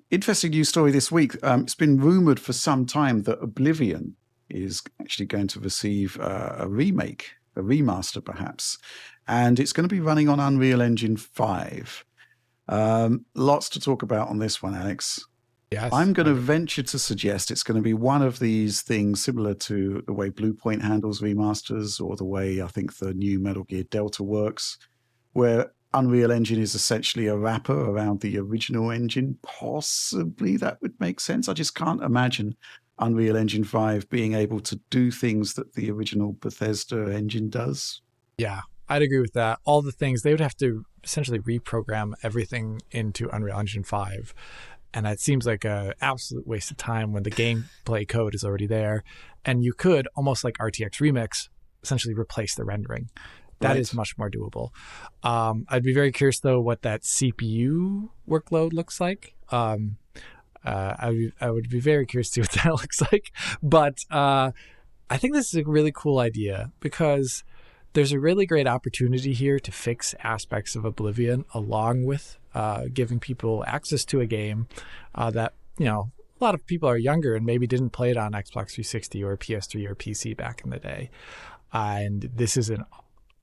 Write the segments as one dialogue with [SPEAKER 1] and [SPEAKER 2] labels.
[SPEAKER 1] Interesting news story this week. It's been rumored for some time that Oblivion is actually going to receive a remake, a remaster perhaps, and it's going to be running on Unreal Engine 5. Lots to talk about on this one, Alex.
[SPEAKER 2] Yes.
[SPEAKER 1] I'm going to venture to suggest it's going to be one of these things similar to the way Blue Point handles remasters, or the way I think the new Metal Gear Delta works, where Unreal Engine is essentially a wrapper around the original engine. Possibly that would make sense. I just can't imagine Unreal Engine 5 being able to do things that the original Bethesda engine does.
[SPEAKER 2] Yeah, I'd agree with that. All the things, they would have to essentially reprogram everything into Unreal Engine 5. And it seems like an absolute waste of time when the gameplay code is already there. And you could, almost like RTX Remix, essentially replace the rendering. That is much more doable. I'd be very curious, though, what that CPU workload looks like. I would be very curious to see what that looks like. But I think this is a really cool idea because there's a really great opportunity here to fix aspects of Oblivion along with giving people access to a game that, a lot of people are younger and maybe didn't play it on Xbox 360 or PS3 or PC back in the day. And this is a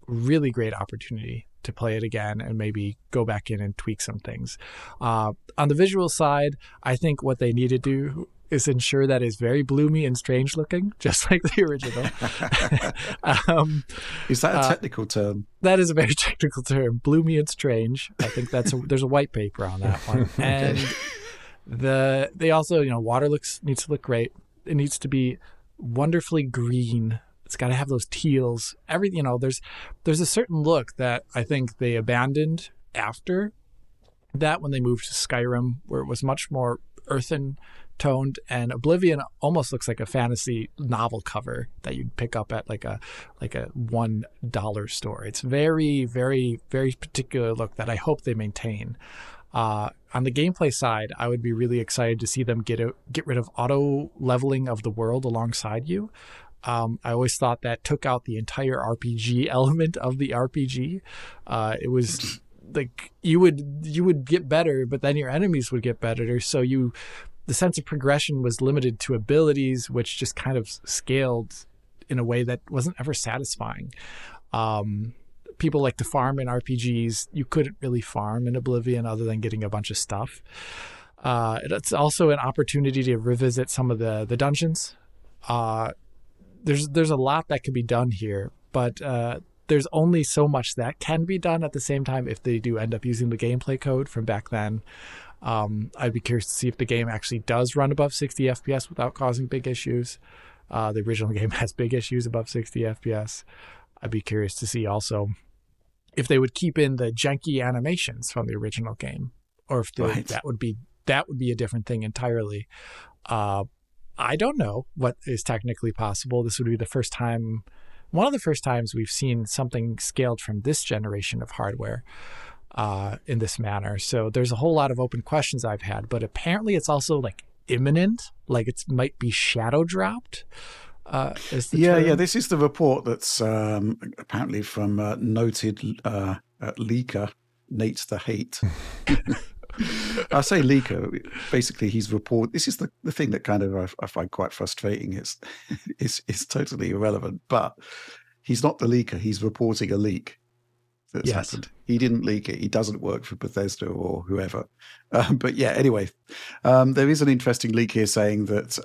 [SPEAKER 2] really great opportunity to play it again and maybe go back in and tweak some things. On the visual side, I think what they need to do is ensure that it's very bloomy and strange looking, just like the original.
[SPEAKER 1] Is that a technical term?
[SPEAKER 2] That is a very technical term, bloomy and strange. I think there's a white paper on that one. And they also, water needs to look great. It needs to be wonderfully green. It's got to have those teals. There's a certain look that I think they abandoned after that when they moved to Skyrim, where it was much more earthen toned, and Oblivion almost looks like a fantasy novel cover that you'd pick up at like a $1 store. It's very, very, very particular look that I hope they maintain. On the gameplay side, I would be really excited to see them get rid of auto leveling of the world alongside you. I always thought that took out the entire RPG element of the RPG. It was like you would get better, but then your enemies would get better. So the sense of progression was limited to abilities, which just kind of scaled in a way that wasn't ever satisfying. People like to farm in RPGs. You couldn't really farm in Oblivion other than getting a bunch of stuff. It's also an opportunity to revisit some of the dungeons. There's a lot that can be done here, but there's only so much that can be done at the same time if they do end up using the gameplay code from back then. I'd be curious to see if the game actually does run above 60 FPS without causing big issues. The original game has big issues above 60 FPS. I'd be curious to see also if they would keep in the janky animations from the original game, or if that would be a different thing entirely. I don't know what is technically possible. This would be one of the first times we've seen something scaled from this generation of hardware in this manner. So there's a whole lot of open questions I've had, but apparently it's also like imminent, like it might be shadow dropped.
[SPEAKER 1] Yeah. This is the report that's apparently from noted leaker Nate the Hate. I say leaker. Basically, he's report. This is the thing that kind of I find quite frustrating. It's totally irrelevant. But he's not the leaker. He's reporting a leak that's happened. He didn't leak it. He doesn't work for Bethesda or whoever. But yeah, anyway, there is an interesting leak here saying that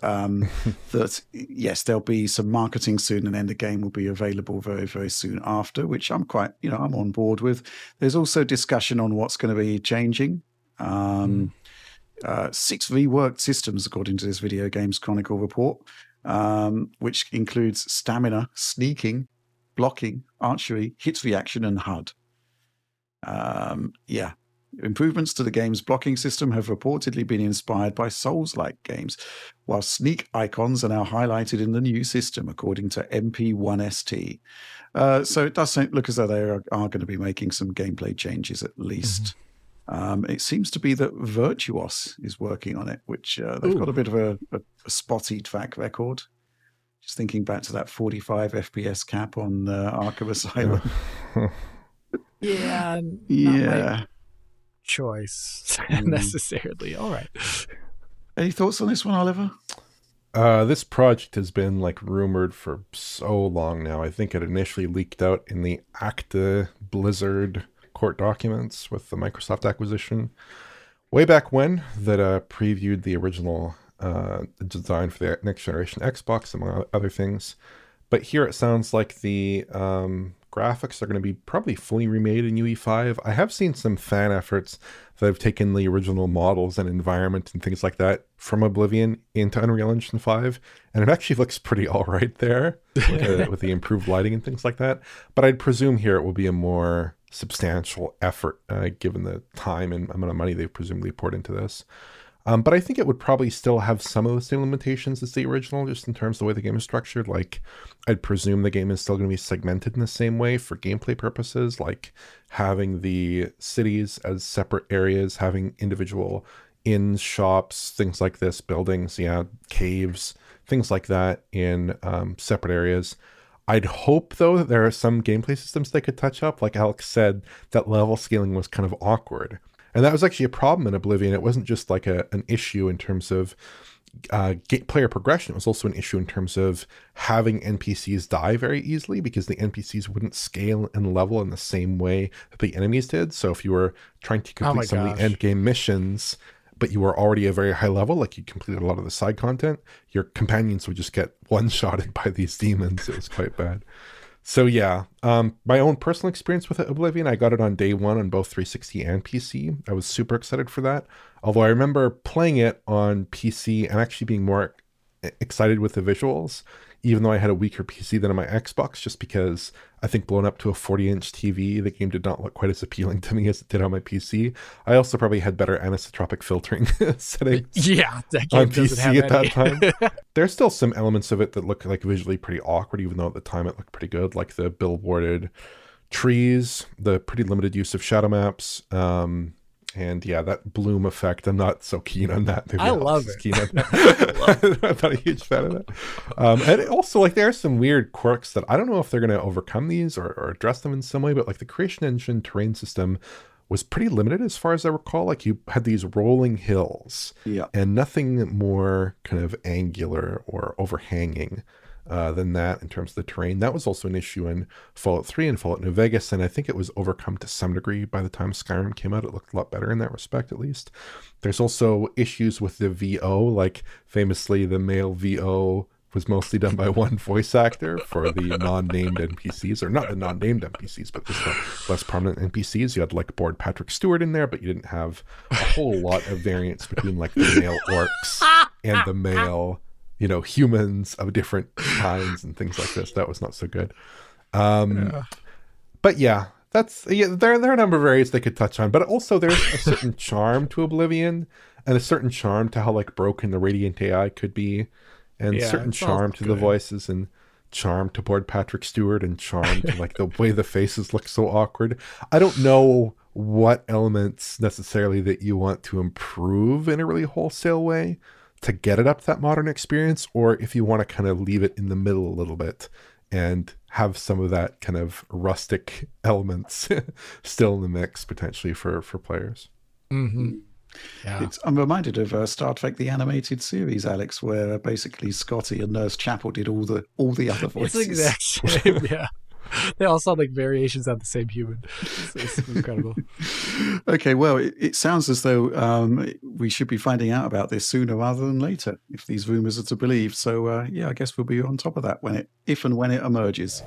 [SPEAKER 1] that yes, there'll be some marketing soon, and then the game will be available very, very soon after. Which I'm quite, I'm on board with. There's also discussion on what's going to be changing. 6 reworked systems, according to this Video Games Chronicle report, which includes stamina, sneaking, blocking, archery, hit reaction, and HUD. Improvements to the game's blocking system have reportedly been inspired by Souls-like games, while sneak icons are now highlighted in the new system, according to MP1ST. So it does look as though they are going to be making some gameplay changes at least. Mm-hmm. It seems to be that Virtuos is working on it, which they've got a bit of a spotty track record. Just thinking back to that 45 FPS cap on Arkham Asylum.
[SPEAKER 2] Yeah. choice necessarily. All right.
[SPEAKER 1] Any thoughts on this one, Oliver?
[SPEAKER 3] This project has been like rumored for so long now. I think it initially leaked out in the Acta Blizzard court documents with the Microsoft acquisition way back when, that previewed the original design for the next generation Xbox, among other things. But here it sounds like the graphics are going to be probably fully remade in UE5. I have seen some fan efforts that have taken the original models and environment and things like that from Oblivion into Unreal Engine 5, and it actually looks pretty all right there with the improved lighting and things like that. But I'd presume here it will be a more substantial effort given the time and amount of money they've presumably poured into this. But I think it would probably still have some of the same limitations as the original, just in terms of the way the game is structured. Like, I'd presume the game is still going to be segmented in the same way for gameplay purposes, like having the cities as separate areas, having individual inns, shops, things like this, buildings, caves, things like that in separate areas. I'd hope, though, that there are some gameplay systems they could touch up. Like Alex said, that level scaling was kind of awkward. And that was actually a problem in Oblivion. It wasn't just like an issue in terms of player progression. It was also an issue in terms of having NPCs die very easily, because the NPCs wouldn't scale and level in the same way that the enemies did. So if you were trying to complete some of the end game missions, but you were already a very high level, like you completed a lot of the side content, your companions would just get one-shotted by these demons. It was quite bad. So yeah, my own personal experience with Oblivion, I got it on day one on both 360 and PC. I was super excited for that. Although I remember playing it on PC and actually being more excited with the visuals, even though I had a weaker PC than on my Xbox, just because I think blown up to a 40-inch TV, the game did not look quite as appealing to me as it did on my PC. I also probably had better anisotropic filtering settings
[SPEAKER 2] that game
[SPEAKER 3] on PC at that time. There's still some elements of it that look like visually pretty awkward, even though at the time it looked pretty good, like the billboarded trees, the pretty limited use of shadow maps, and yeah, that bloom effect, I'm not so keen on that.
[SPEAKER 2] I love it.
[SPEAKER 3] Keen on that. I'm not a huge fan of that. And also, like, there are some weird quirks that I don't know if they're going to overcome these or address them in some way, but like the creation engine terrain system was pretty limited as far as I recall. Like, you had these rolling hills and nothing more kind of angular or overhanging than that in terms of the terrain. That was also an issue in Fallout 3 and Fallout New Vegas, and I think it was overcome to some degree by the time Skyrim came out. It looked a lot better in that respect, at least. There's also issues with the VO, like famously the male VO was mostly done by one voice actor for the non-named NPCs, or not the non-named NPCs, but just the less prominent NPCs. You had like Board Patrick Stewart in there, but you didn't have a whole lot of variance between like the male orcs and the male humans of different kinds and things like this. That was not so good. But yeah, there are a number of areas they could touch on, but also there's a certain charm to Oblivion and a certain charm to how like broken the Radiant AI could be, and certain charm to the voices, and charm to Board Patrick Stewart, and charm to like the way the faces look so awkward. I don't know what elements necessarily that you want to improve in a really wholesale way to get it up to that modern experience, or if you want to kind of leave it in the middle a little bit and have some of that kind of rustic elements still in the mix potentially for players.
[SPEAKER 2] Mm-hmm. Yeah.
[SPEAKER 1] I'm reminded of Star Trek the Animated Series, Alex, where basically Scotty and Nurse Chapel did all the other voices.
[SPEAKER 2] It's the exact same, yeah. They all sound like variations on the same human. It's incredible.
[SPEAKER 1] Okay, well, it sounds as though we should be finding out about this sooner rather than later, if these rumors are to believe. So, I guess we'll be on top of that if and when it emerges.